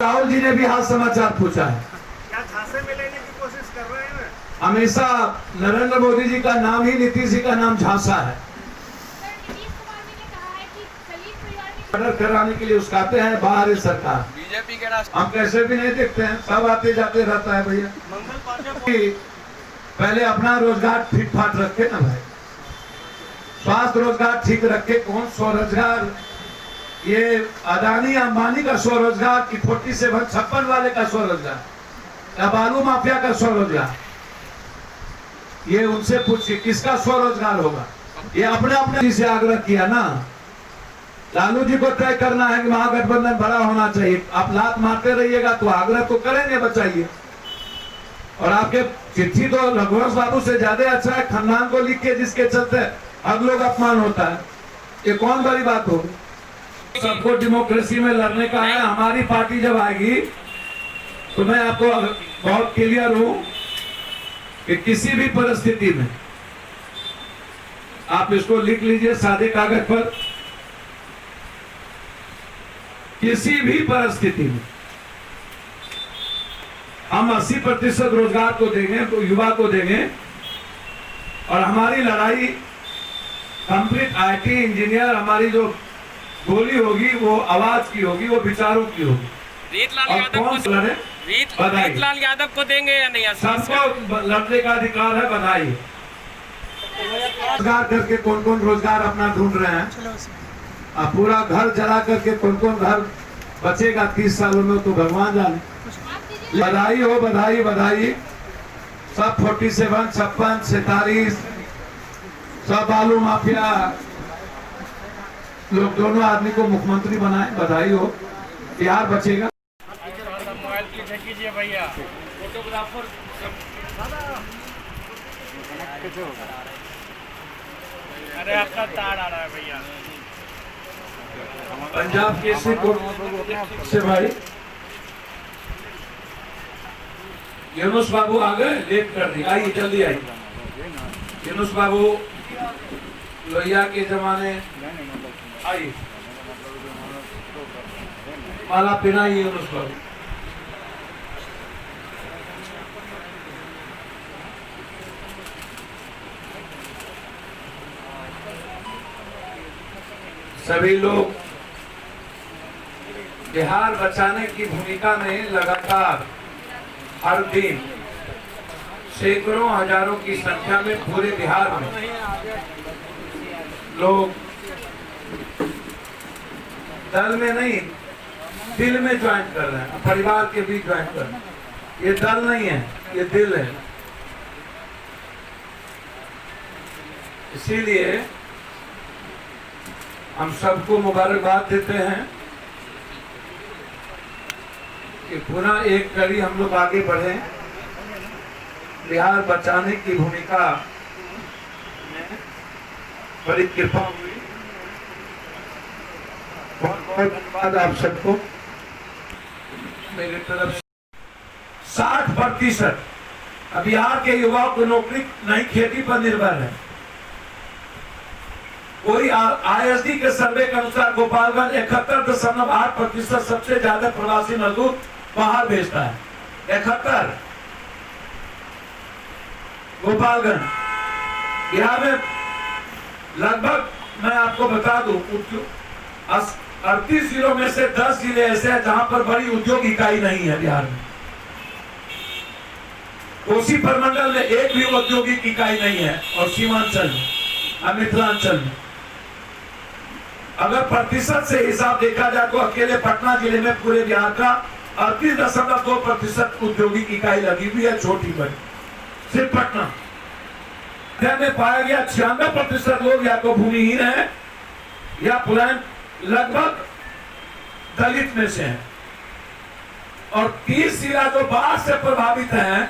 राहुल जी ने भी हाल समाचार पूछा है। क्या झांसे में लेने की कोशिश कर रहे हैं? हमेशा नरेंद्र मोदी जी का नाम ही नीतीश जी का नाम झांसा है। मर्डर कराने के लिए उसकाते हैं बाहर ही सरकार। बीजेपी के राष्ट्र हम कैसे भी नहीं देखते हैं, सब आते जाते रहता है भैया। मंगल पांडे पहले अपना रोजगार ठीक ठाक रखे ना भाई, स्वास्थ्य रोजगार ठीक रखे। कौन स्वरोजगार, ये अदानी अंबानी का स्वरोजगार कि 4756 वाले का स्वरोजगार या बालू माफिया का स्वरोजगार, ये उनसे पूछिए किसका स्वरोजगार होगा। ये अपने अपने से आग्रह किया ना, लालू जी को तय करना है कि महागठबंधन बड़ा होना चाहिए। आप लात मारते रहिएगा तो आग्रह तो करेंगे बचाइए। और आपके चिट्ठी तो रघुवंश बाबू से ज्यादा अच्छा है, खानदान को लिख के जिसके चलते अब लोग अपमान होता है, ये कौन बड़ी बात होगी। सबको डेमोक्रेसी में लड़ने का है। हमारी पार्टी जब आएगी तो मैं आपको बहुत क्लियर हूं कि किसी भी परिस्थिति में आप इसको लिख लीजिए सादे कागज पर, किसी भी परिस्थिति में हम 80% रोजगार को देंगे, तो युवा को देंगे। और हमारी लड़ाई कंप्लीट आईटी इंजीनियर, हमारी जो गोली होगी वो आवाज की होगी, वो विचारों की होगी। रीतलाल यादव को देंगे या नहीं? सबको लड़ने का अधिकार है, बधाई। रोजगार करके कौन कौन रोजगार अपना ढूंढ रहे हैं। अब पूरा घर जला करके कौन कौन घर बचेगा 30 सालों में, तो भगवान जाने। बधाई हो, बधाई बधाई। सब 47, 56, 47 सब बालू माफिया लोग दोनों आदमी को मुख्यमंत्री बनाए, बधाई हो। बिहार बचेगा। मोबाइल कीजिए भैया, फोटोग्राफर अरे आपका तार आ रहा है भैया। पंजाब केसरी को से भाई यूनुस बाबू आ गए, लेट कर दी। आइए जल्दी आइए। यूनुस बाबू लोहिया के जमाने, आइए माला पिनाइए यूनुस बाबू। सभी लोग बिहार बचाने की भूमिका में लगातार हर दिन सैकड़ों हजारों की संख्या में पूरे बिहार में लोग दल में नहीं दिल में ज्वाइन कर रहे हैं, परिवार के बीच ज्वाइन कर रहे हैं। ये दल नहीं है, ये दिल है। इसीलिए हम सबको मुबारकबाद देते हैं कि पुनः एक कड़ी हम लोग आगे बढ़े। बिहार बचाने की भूमिका में बड़ी कृपा हुई। बहुत बहुत धन्यवाद आप सबको मेरे तरफ से। 60% बिहार के युवाओं को नौकरी नहीं, खेती पर निर्भर है। कोई आईएसडी के सर्वे के अनुसार गोपालगंज 71.8% सबसे ज्यादा प्रवासी मजदूर बाहर भेजता है। 71 गोपालगंज। बिहार में लगभग मैं आपको बता दूं 38 जिलों में से 10 जिले ऐसे हैं जहां पर बड़ी उद्योग इकाई नहीं है बिहार में। कोसी प्रमंडल में एक भी औद्योगिक इकाई नहीं है। और सीमांचल में, मिथिलांचल में अगर प्रतिशत से हिसाब देखा जाए तो अकेले पटना जिले में पूरे बिहार का 38.2% औद्योगिक इकाई लगी हुई है, छोटी बड़ी। सिर्फ पटना में पाया गया 96% लोग या तो भूमिहीन है या पलायन, लगभग दलित में से हैं। और 30 जिला जो बाढ़ से प्रभावित हैं,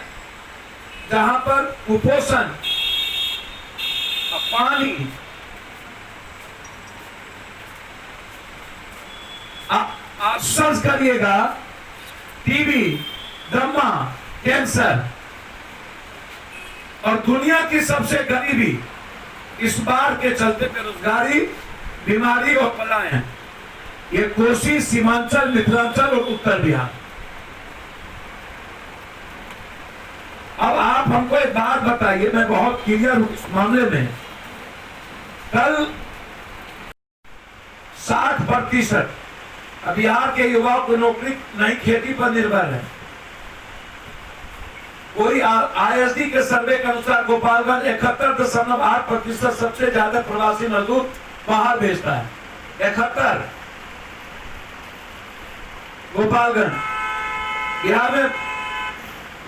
जहां पर कुपोषण, पानी, आप सर्च करिएगा, टीबी, दमा, कैंसर और दुनिया की सबसे गरीबी इस बार के चलते बेरोजगारी, बीमारी और पलायन, ये कोसी, सीमांचल, मिथिलांचल और उत्तर बिहार। अब आप हमको एक बात बताइए, मैं बहुत क्लियर हूं इस मामले में। कल 60% बिहार के युवाओं को नौकरी नहीं, खेती पर निर्भर है। कोई आईएसडी के सर्वे के अनुसार गोपालगंज 71.8% सबसे ज्यादा प्रवासी मजदूर बाहर भेजता है। 71 गोपालगंज। बिहार में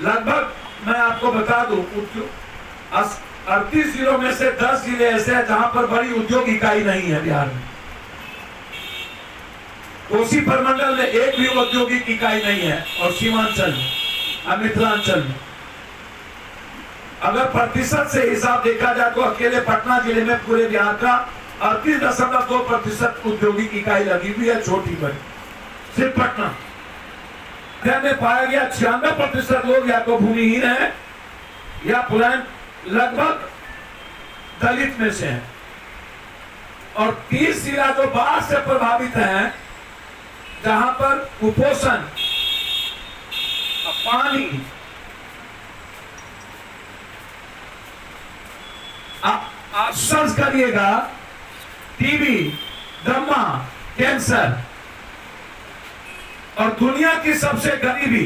लगभग, मैं आपको बता दूं, 38 जिलों में से 10 जिले ऐसे हैं जहां पर बड़ी उद्योग इकाई नहीं है बिहार में। कोसी प्रमंडल में एक भी औद्योगिक इकाई नहीं है, और सीमांचल में, मिथिलांचल में अगर प्रतिशत से हिसाब देखा जाए तो अकेले पटना जिले में पूरे बिहार का 38.2% औद्योगिक इकाई लगी हुई है, छोटी बड़ी, सिर्फ पटना में पाया गया। 96% लोग या तो भूमिहीन है या पुरान लगभग दलित में से हैं, और 30 जिला जो बाढ़ से प्रभावित हैं, जहां पर कुपोषण, पानी, आप सर्च करिएगा, टीबी, दमा, कैंसर और दुनिया की सबसे गरीबी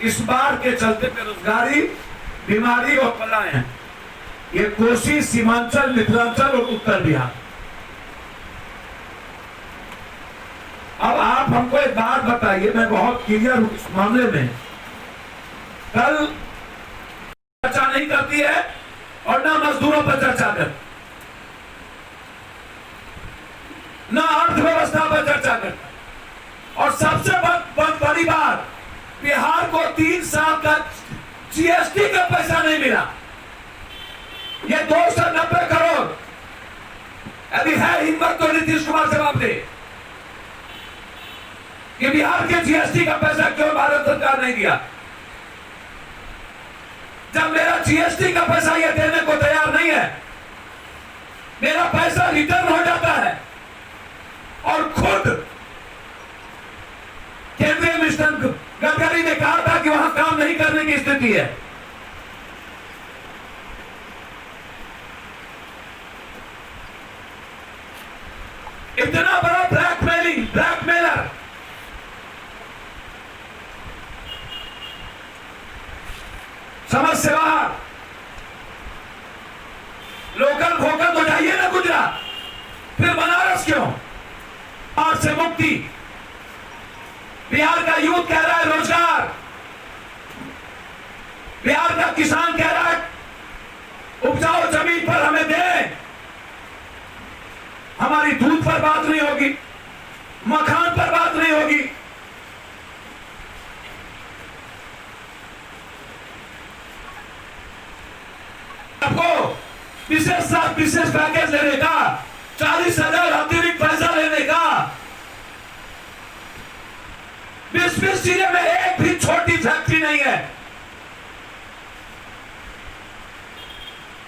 इस बार के चलते बेरोजगारी, बीमारी और पलायन, ये कोसी, सीमांचल, मिथिलांचल और उत्तर बिहार। अब आप हमको एक बात बताइए, मैं बहुत क्लियर हूं इस मामले में। कल चर्चा नहीं करती है और ना मजदूरों पर चर्चा कर, ना अर्थव्यवस्था पर चर्चा कर, और सबसे बड़ी बात, बिहार को 3 साल का जीएसटी का पैसा नहीं मिला। ये 290 करोड़ यदि है हिम्मत तो नीतीश कुमार जवाब दे कि बिहार के जीएसटी का पैसा क्यों भारत सरकार नहीं दिया। जब मेरा जीएसटी का पैसा ये देने को तैयार नहीं है, मेरा पैसा रिटर्न हो जाता है, और खुद केंद्रीय मिनिस्टर गडकरी ने कहा था कि वहां काम नहीं करने की स्थिति है। इतना बड़ा ब्लैकमेलर समझ से बाहर। लोकल फोकल तो जाइए ना गुजरात, फिर बनारस क्यों? बाढ़ से मुक्ति, बिहार का यूथ कह रहा है रोजगार, बिहार का किसान कह रहा है उपजाऊ जमीन पर हमें दें। हमारी दूध पर बात नहीं होगी, मखान पर बात नहीं होगी। आपको विशेष पैकेज लेने का, 40,000 अतिरिक्त पैसा लेने का, 20 जिले में एक भी छोटी फैक्ट्री नहीं है,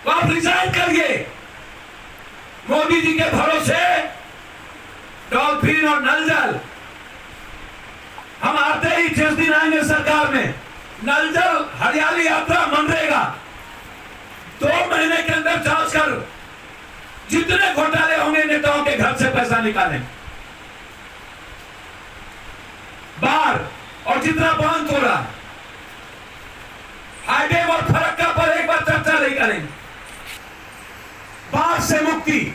तो आप रिजाइन करिए। मोदी जी के भरोसे डॉल्फिन और नल जल, हम आते ही जिस दिन आएंगे सरकार में, नल जल हरियाली यात्रा मनरेगा 2 महीने के अंदर जांच कर जितने घोटाले होंगे नेताओं के घर से पैसा निकालें। बाढ़ और जितना बांध तोड़ा, हाईडैम और फरक्का पर एक बार चर्चा नहीं करेंगे। बाढ़ से मुक्ति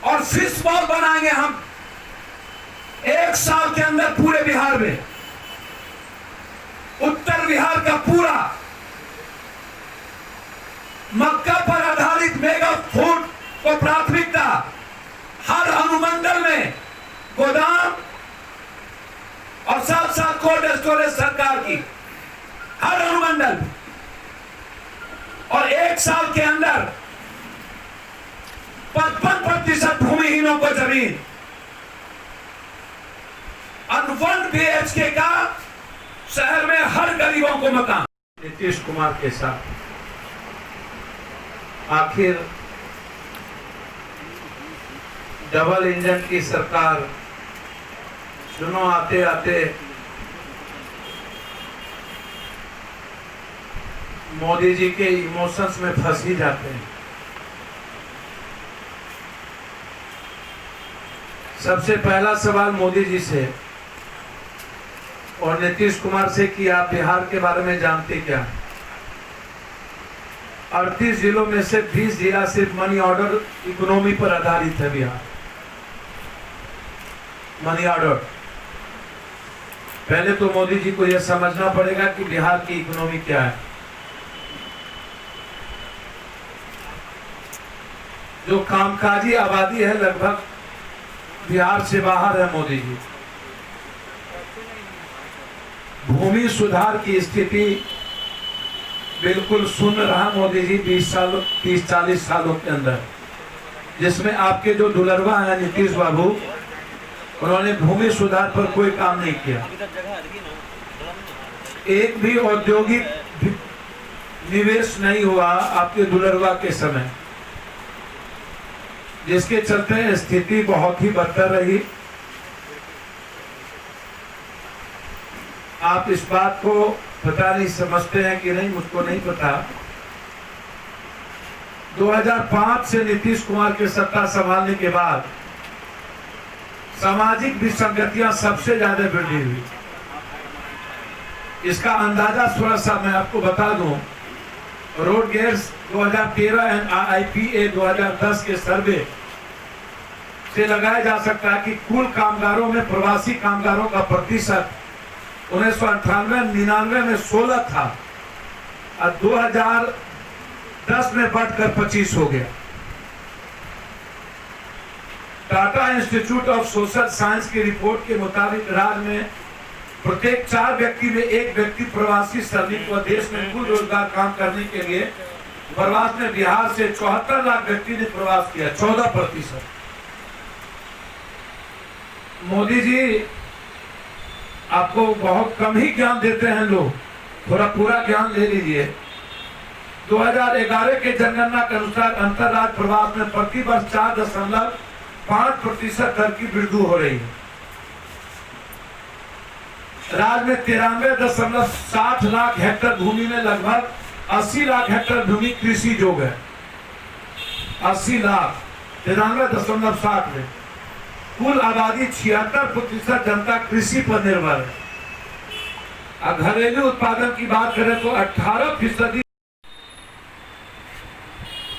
और फिश बॉल बनाएंगे हम 1 साल के अंदर पूरे बिहार में। उत्तर बिहार का पूरा मक्का पर आधारित मेगा फूड को प्राथमिकता, हर अनुमंडल में गोदाम और साथ साथ कोल्ड स्टोरेज सरकार की, हर अनुमंडल। और 1 साल के अंदर 55% भूमिहीनों को जमीन, और 1 BHK का शहर में हर गरीबों को मकान। नीतीश कुमार के साथ आखिर डबल इंजन की सरकार, सुनो आते आते मोदी जी के इमोशंस में फंस ही जाते हैं। सबसे पहला सवाल मोदी जी से और नीतीश कुमार से कि आप बिहार के बारे में जानते क्या? 38 जिलों में से 20 जिला सिर्फ मनी ऑर्डर इकोनॉमी पर आधारित है। Bihar money order. पहले तो मोदी जी को यह समझना पड़ेगा कि बिहार की इकोनॉमी क्या है। जो कामकाजी आबादी है लगभग बिहार से बाहर है मोदी जी। भूमि सुधार की स्थिति बिल्कुल शून्य रहा मोदी जी 30-40 सालों के अंदर, जिसमें आपके जो दुलरवा है नीतीश बाबू, उन्होंने भूमि सुधार पर कोई काम नहीं किया। एक भी औद्योगिक निवेश नहीं हुआ आपके दुलरवा के समय, जिसके चलते स्थिति बहुत ही बदतर रही। आप इस बात को पता नहीं समझते हैं कि नहीं, मुझको नहीं पता। 2005 से नीतीश कुमार के सत्ता संभालने के बाद सामाजिक विसंगतियां सबसे ज्यादा वृद्धि हुई। इसका अंदाजा थोड़ा सा मैं आपको बता दूं। रोड गेट्स 2013 एंड IPA 2010 के सर्वे से लगाया जा सकता है कि कुल कामगारों में प्रवासी कामगारों का प्रतिशत 1998-99 में 16 था और 2010 में बढ़कर 25 हो गया। Tata institute of social science की रिपोर्ट के मुताबिक राज्य में प्रत्येक 4 व्यक्ति में एक व्यक्ति प्रवासी श्रमिक व देश में कुल रोजगार काम करने के लिए प्रवास में बिहार से 74 लाख व्यक्ति ने प्रवास किया, 14%। मोदी जी आपको बहुत कम ही ज्ञान देते हैं लोग, थोड़ा पूरा ज्ञान ले लीजिए। 2011 के जनगणना के अनुसार अंतरराज्य प्रवास में प्रति वर्ष 4.5% दर की वृद्धि हो रही है। राज्य में 93.60 लाख हेक्टेयर भूमि में लगभग 80 लाख हेक्टेयर भूमि कृषि योग्य है। 80 लाख 93.60 में कुल आबादी 76% जनता कृषि पर निर्भर है। अब घरेलू उत्पादन की बात करें तो 18%।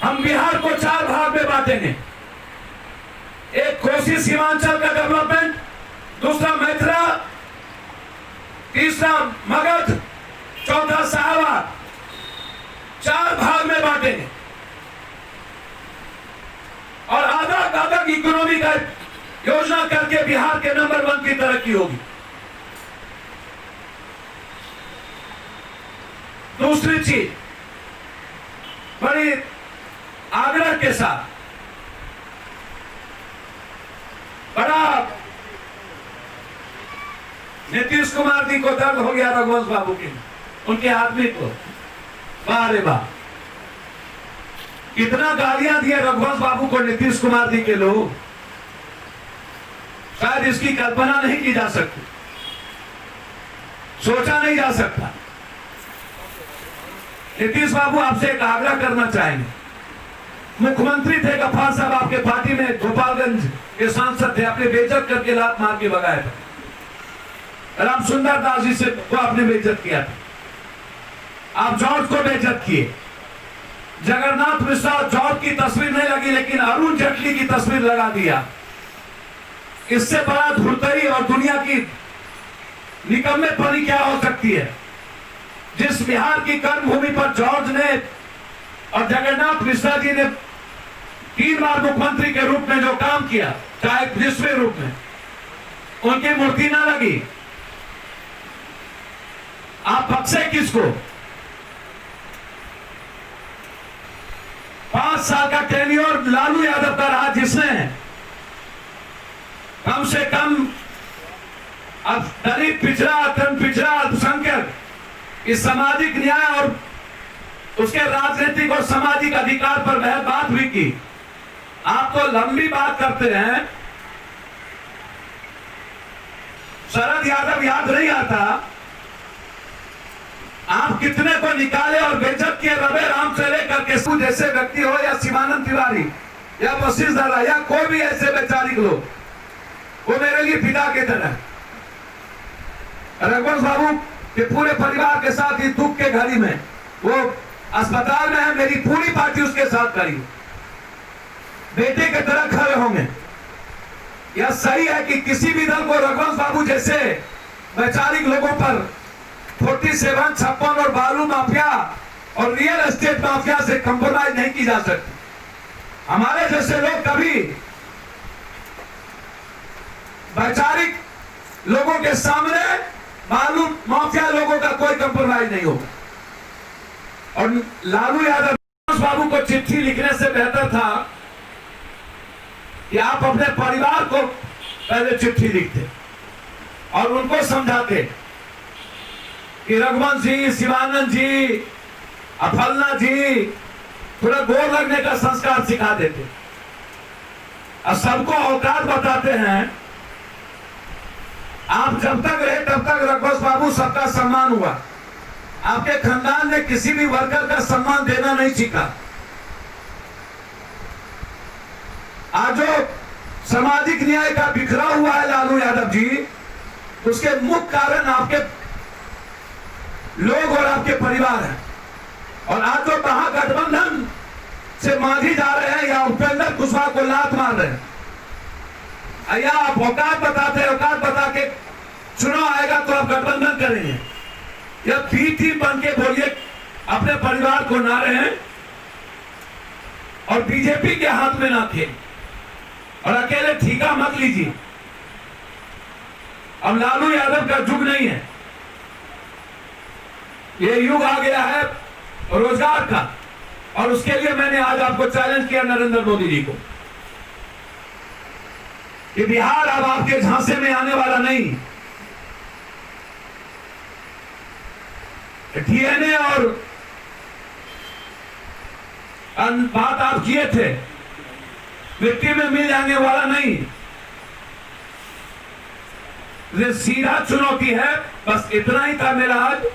हम बिहार को 4 भाग में बांटेंगे। एक कोसी सीमांचल का डेवलपमेंट, दूसरा मैथिला, तीसरा मगध, चौथा सहावा। 4 भाग में बांटेंगे और आधा इकोनॉमी का योजना करके बिहार के नंबर 1 की तरक्की होगी। दूसरी चीज बड़ी आग्रह के साथ, बड़ा नीतीश कुमार जी को दर्द हो गया रघुवंश बाबू के, उनके आदमी को। वाह रे वाह, कितना गालियां दिए रघुवंश बाबू को नीतीश कुमार जी के लोग, शायद इसकी कल्पना नहीं की जा सकती, सोचा नहीं जा सकता। नीतीश बाबू आपसे एक आग्रह करना चाहेंगे। मुख्यमंत्री थे गफ्फार साहब आपके पार्टी में, गोपालगंज के सांसद थे, आपने बेइज्जत करके लात मार के भगाया था। राम सुंदर दास जी से को आपने बेइज्जत किया था। आप जॉर्ज को बेइज्जत किए। जगन्नाथ मिश्रा जॉर्ज की तस्वीर नहीं लगी, लेकिन अरुण जेटली की तस्वीर लगा दिया। इससे बड़ा धुरतरी और दुनिया की निकम्मेपनी क्या हो सकती है? जिस बिहार की कर्मभूमि पर जॉर्ज ने और जगन्नाथ मिश्रा जी ने 3 बार मुख्यमंत्री के रूप में जो काम किया, चाहे 20वें रूप में, उनकी मूर्ति ना लगी। आप बख्शे किसको? 5 साल का टेन्योर लालू यादव का रहा, जिसने कम से कम अब दलित, पिछड़ा, अत्यंत पिछड़ा, अल्पसंख्यक इस सामाजिक न्याय और उसके राजनीतिक और सामाजिक अधिकार पर वह बात भी की। आप तो लंबी बात करते हैं। शरद यादव याद नहीं आता आप कितने को निकाले और बेइज्जत किए रवि राम से लेकर के जैसे व्यक्ति हो या शिवानंद तिवारी या वशिष्ठ दादा या कोई भी ऐसे वैचारिक लोग, वो मेरे लिए पिता की तरह। रघुवंश बाबू के पूरे परिवार के साथ ही दुख के घड़ी में वो अस्पताल में है, मेरी पूरी पार्टी उसके साथ खड़ी, बेटे की तरह खड़े होंगे। यह सही है कि किसी भी दल को रघुवंश बाबू जैसे वैचारिक लोगों पर 47, 56 और बालू माफिया और रियल एस्टेट माफिया से कंप्रोमाइज नहीं की जा सकती। हमारे जैसे लोग कभी वैचारिक लोगों के सामने बालू माफिया लोगों का कोई कंप्रोमाइज नहीं होगा। और लालू यादव बाबू को चिट्ठी लिखने से बेहतर था कि आप अपने परिवार को पहले चिट्ठी लिखते और उनको समझाते कि रघुवंश जी, शिवानंद जी, अफलना जी, थोड़ा गोर लगने का संस्कार सिखा देते। और सबको औकात बताते हैं। आप जब तक रहे तब तक रघुवंश बाबू सबका सम्मान हुआ। आपके खानदान ने किसी भी वर्कर का सम्मान देना नहीं सीखा। आज जो सामाजिक न्याय का बिखरा हुआ है लालू यादव जी, उसके मुख्य कारण आपके लोग और आपके परिवार हैं। और आज जो महागठबंधन से मांझी जा रहे हैं या उपेंद्र कुशवाहा को लात मार रहे हैं, या आप औकात बताते, औकात बता के चुनाव आएगा तो आप गठबंधन करेंगे, या बी टीम बन के बोलिए अपने परिवार को ना रहें और बीजेपी के हाथ में ना थे और अकेले ठीका मत लीजिए। अब लालू यादव का युग नहीं है, ये युग आ गया है रोजगार का। और उसके लिए मैंने आज आपको चैलेंज किया नरेंद्र मोदी जी को कि बिहार अब आपके झांसे में आने वाला नहीं। डीएनए और बात आप किए थे, मिट्टी में मिल जाने वाला नहीं। ये सीधा चुनौती है। बस इतना ही था मेरा आज।